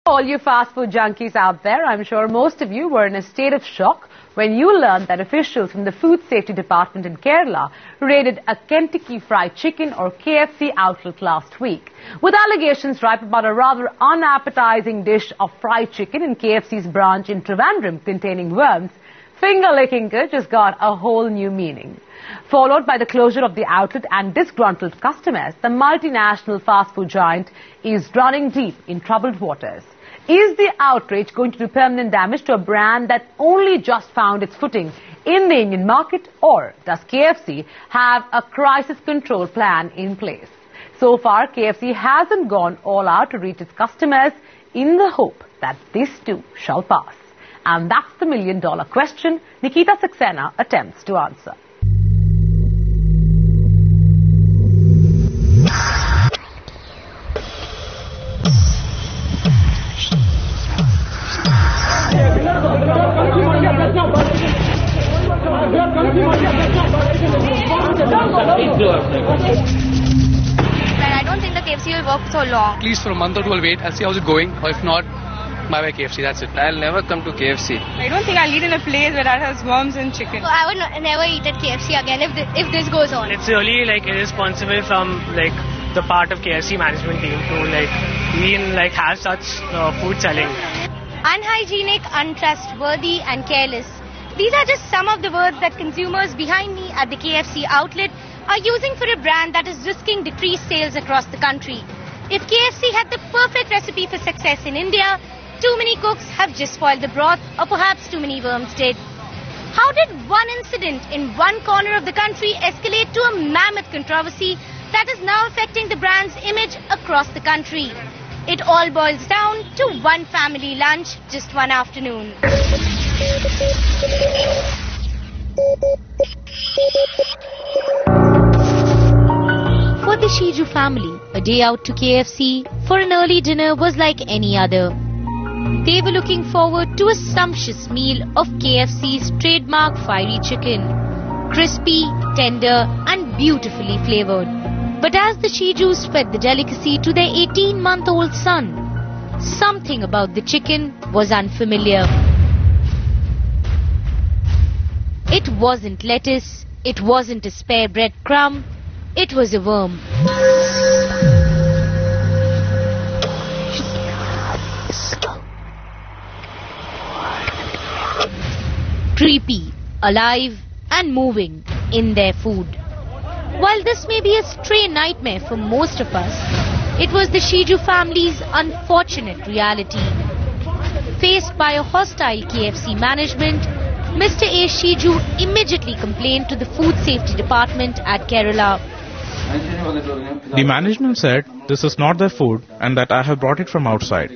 All you fast food junkies out there, I'm sure most of you were in a state of shock when you learned that officials from the Food Safety Department in Kerala raided a Kentucky Fried Chicken or KFC outlet last week, with allegations ripe about a rather unappetizing dish of fried chicken in KFC's branch in Trivandrum containing worms. Finger-licking just got a whole new meaning. Followed by the closure of the outlet and disgruntled customers, the multinational fast food giant is running deep in troubled waters. Is the outrage going to do permanent damage to a brand that only just found its footing in the Indian market, or does KFC have a crisis control plan in place? So far, KFC hasn't gone all out to reach its customers in the hope that this too shall pass. And that's the million-dollar question Nikita Saxena attempts to answer. I don't think the KFC will work so long. At least for a month or two I'll wait. I'll see how's it going. Or if not, bye-bye KFC. That's it. I'll never come to KFC. I don't think I'll eat in a place where that has worms and chicken. So I would never eat at KFC again if this goes on. It's really irresponsible from the part of KFC management team to even have such food selling. Unhygienic, untrustworthy and careless. These are just some of the words that consumers behind me at the KFC outlet are using for a brand that is risking decreased sales across the country. If KFC had the perfect recipe for success in India, too many cooks have just spoiled the broth, or perhaps too many worms did. How did one incident in one corner of the country escalate to a mammoth controversy that is now affecting the brand's image across the country? It all boils down to one family lunch just one afternoon. For the Shiju family, a day out to KFC for an early dinner was like any other. They were looking forward to a sumptuous meal of KFC's trademark fiery chicken, crispy, tender and beautifully flavored. But as the Shijus fed the delicacy to their 18-month-old son, something about the chicken was unfamiliar. It wasn't lettuce, it wasn't a spare breadcrumb, it was a worm. Creepy, alive and moving in their food. While this may be a stray nightmare for most of us, it was the Shiju family's unfortunate reality. Faced by a hostile KFC management, Mr. A. Shiju immediately complained to the Food Safety Department at Kerala. The management said this is not their food and that I have brought it from outside.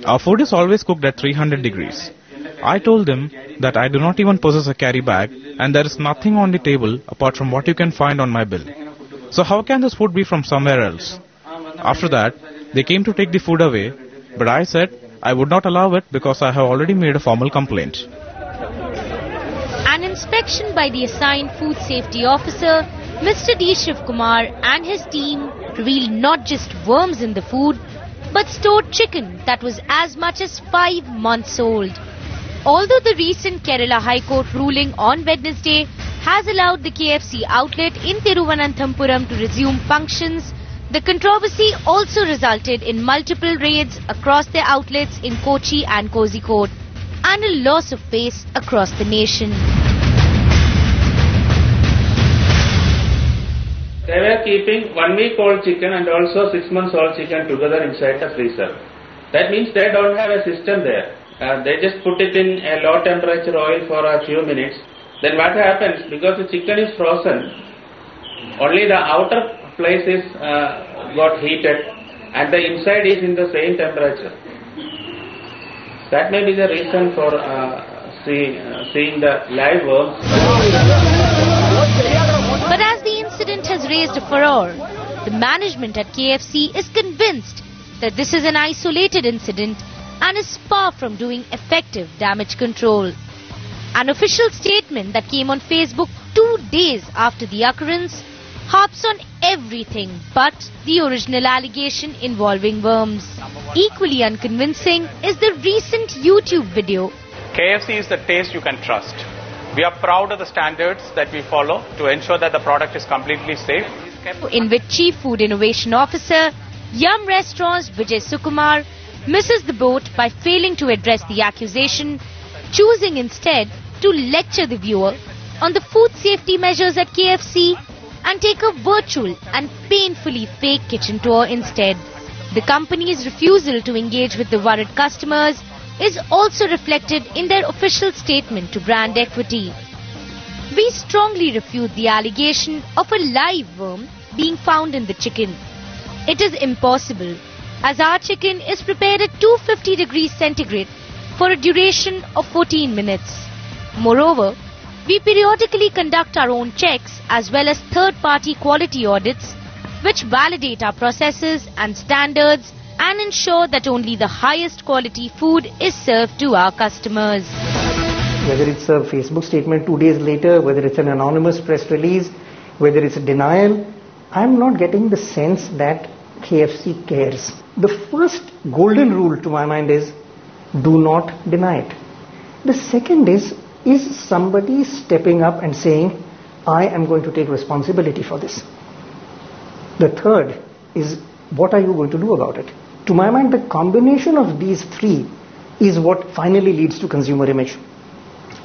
Our food is always cooked at 300 degrees. I told them that I do not even possess a carry bag and there is nothing on the table apart from what you can find on my bill. So how can this food be from somewhere else? After that, they came to take the food away, but I said I would not allow it because I have already made a formal complaint. An inspection by the assigned food safety officer, Mr. D. Shivkumar and his team revealed not just worms in the food, but stored chicken that was as much as 5 months old. Although the recent Kerala High Court ruling on Wednesday has allowed the KFC outlet in Thiruvananthapuram to resume functions, the controversy also resulted in multiple raids across their outlets in Kochi and Kozhikode and a loss of face across the nation. They were keeping 1 week old chicken and also 6 months old chicken together inside the freezer. That means they don't have a system there. They just put it in a low temperature oil for a few minutes. Then what happens, because the chicken is frozen, only the outer place is got heated and the inside is in the same temperature. That may be the reason for seeing the live worms. But as the incident has raised a furore, the management at KFC is convinced that this is an isolated incident and is far from doing effective damage control. An official statement that came on Facebook 2 days after the occurrence harps on everything but the original allegation involving worms. Equally unconvincing is the recent YouTube video. KFC is the taste you can trust. We are proud of the standards that we follow to ensure that the product is completely safe. In which Chief Food Innovation Officer, Yum Restaurants Vijay Sukumar misses the boat by failing to address the accusation, choosing instead to lecture the viewer on the food safety measures at KFC and take a virtual and painfully fake kitchen tour instead. The company's refusal to engage with the worried customers is also reflected in their official statement to brand equity. We strongly refute the allegation of a live worm being found in the chicken. It is impossible, as our chicken is prepared at 250 degrees centigrade for a duration of 14 minutes. Moreover, we periodically conduct our own checks as well as third-party quality audits which validate our processes and standards and ensure that only the highest quality food is served to our customers. Whether it's a Facebook statement 2 days later, whether it's an anonymous press release, whether it's a denial, I'm not getting the sense that KFC cares. The first golden rule to my mind is do not deny it. The second is somebody stepping up and saying, I am going to take responsibility for this. The third is, what are you going to do about it? To my mind, the combination of these three is what finally leads to consumer image.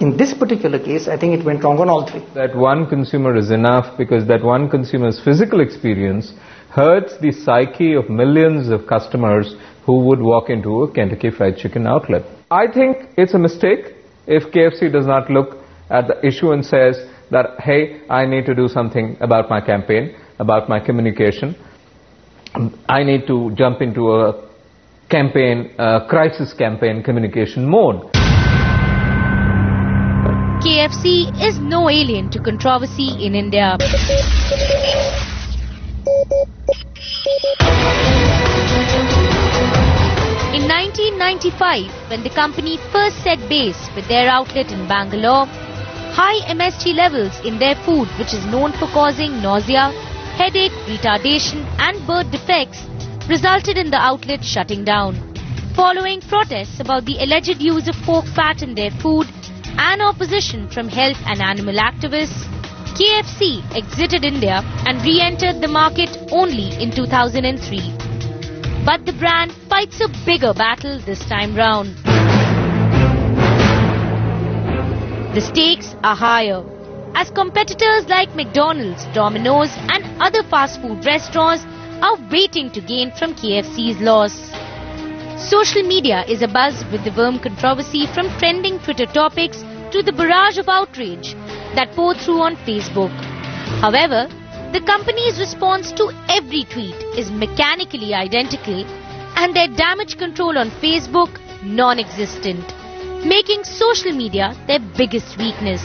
In this particular case, I think it went wrong on all three. That one consumer is enough because that one consumer's physical experience hurts the psyche of millions of customers who would walk into a Kentucky Fried Chicken outlet. I think it's a mistake if KFC does not look at the issue and says that, hey, I need to do something about my campaign, about my communication. I need to jump into a campaign, crisis campaign communication mode. KFC is no alien to controversy in India. In 1995, when the company first set base with their outlet in Bangalore, high MSG levels in their food, which is known for causing nausea, headache, retardation and birth defects, resulted in the outlet shutting down. Following protests about the alleged use of pork fat in their food and opposition from health and animal activists, KFC exited India and re-entered the market only in 2003. But the brand fights a bigger battle this time round. The stakes are higher, as competitors like McDonald's, Domino's and other fast food restaurants are waiting to gain from KFC's loss. Social media is abuzz with the worm controversy, from trending Twitter topics to the barrage of outrage that pour through on Facebook. However, the company's response to every tweet is mechanically identical and their damage control on Facebook non-existent, making social media their biggest weakness.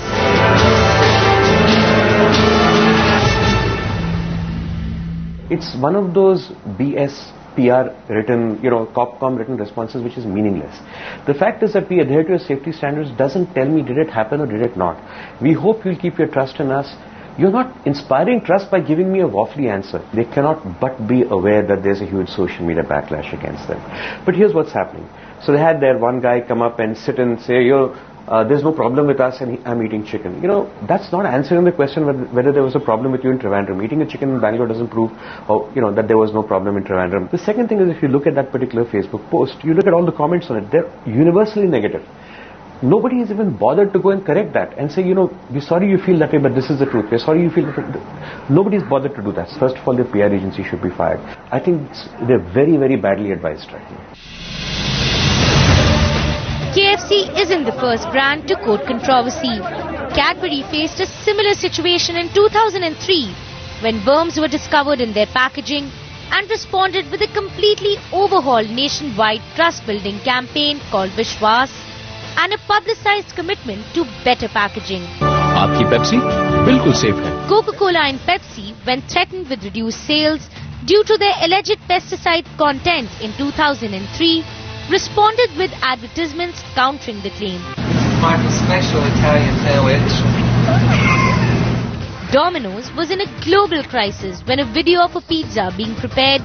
It's one of those BS PR written, Copcom written responses which is meaningless. The fact is that we adhere to your safety standards doesn't tell me did it happen or did it not. We hope you'll keep your trust in us. You're not inspiring trust by giving me a waffly answer. They cannot but be aware that there's a huge social media backlash against them. But here's what's happening. So they had their one guy come up and sit and say, there's no problem with us and I'm eating chicken. That's not answering the question whether there was a problem with you in Trivandrum. Eating a chicken in Bangalore doesn't prove that there was no problem in Trivandrum. The second thing is, if you look at that particular Facebook post, you look at all the comments on it, they're universally negative. Nobody has even bothered to go and correct that and say, we're sorry you feel that way, but this is the truth. We're sorry you feel that way. Nobody's bothered to do that. First of all, the PR agency should be fired. I think they're very, very badly advised right now. KFC isn't the first brand to quote controversy. Cadbury faced a similar situation in 2003 when worms were discovered in their packaging and responded with a completely overhauled nationwide trust-building campaign called Vishwas and a publicized commitment to better packaging. आपकी Pepsi बिल्कुल safe है. Coca-Cola and Pepsi, when threatened with reduced sales due to their alleged pesticide content in 2003, responded with advertisements countering the claim. My special Italian sandwich. Domino's was in a global crisis when a video of a pizza being prepared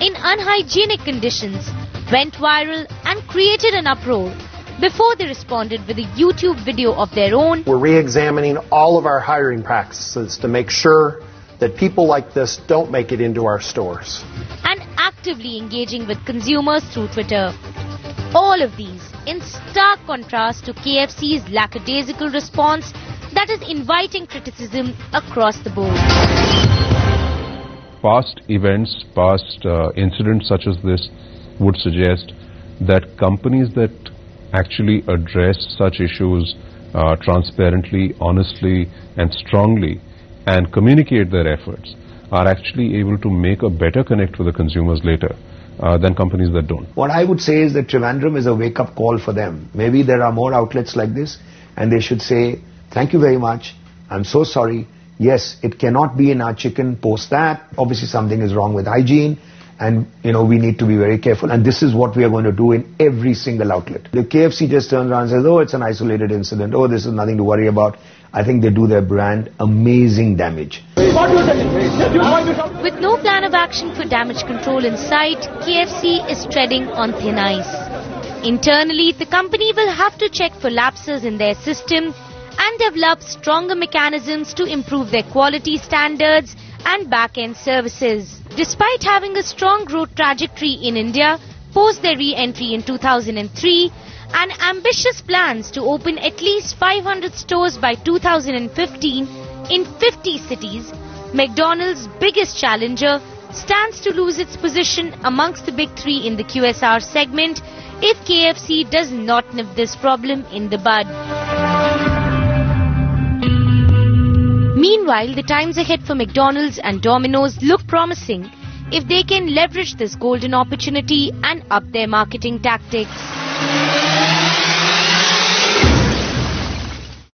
in unhygienic conditions went viral and created an uproar before they responded with a YouTube video of their own. We're re-examining all of our hiring practices to make sure that people like this don't make it into our stores. And actively engaging with consumers through Twitter. All of these in stark contrast to KFC's lackadaisical response that is inviting criticism across the board. Past events, past incidents such as this would suggest that companies that actually address such issues transparently, honestly and strongly and communicate their efforts are actually able to make a better connect with the consumers later than companies that don't. What I would say is that Trivandrum is a wake-up call for them. Maybe there are more outlets like this and they should say, thank you very much, I'm so sorry, yes, it cannot be in our chicken post that, obviously something is wrong with hygiene and we need to be very careful and this is what we are going to do in every single outlet. The KFC just turns around and says, oh, it's an isolated incident, oh, this is nothing to worry about. I think they do their brand amazing damage. With no plan of action for damage control in sight, KFC is treading on thin ice. Internally, the company will have to check for lapses in their system and develop stronger mechanisms to improve their quality standards and back-end services. Despite having a strong growth trajectory in India post their re-entry in 2003 and ambitious plans to open at least 500 stores by 2015 in 50 cities, McDonald's biggest challenger stands to lose its position amongst the big three in the QSR segment if KFC does not nip this problem in the bud. Meanwhile, the times ahead for McDonald's and Domino's look promising if they can leverage this golden opportunity and up their marketing tactics.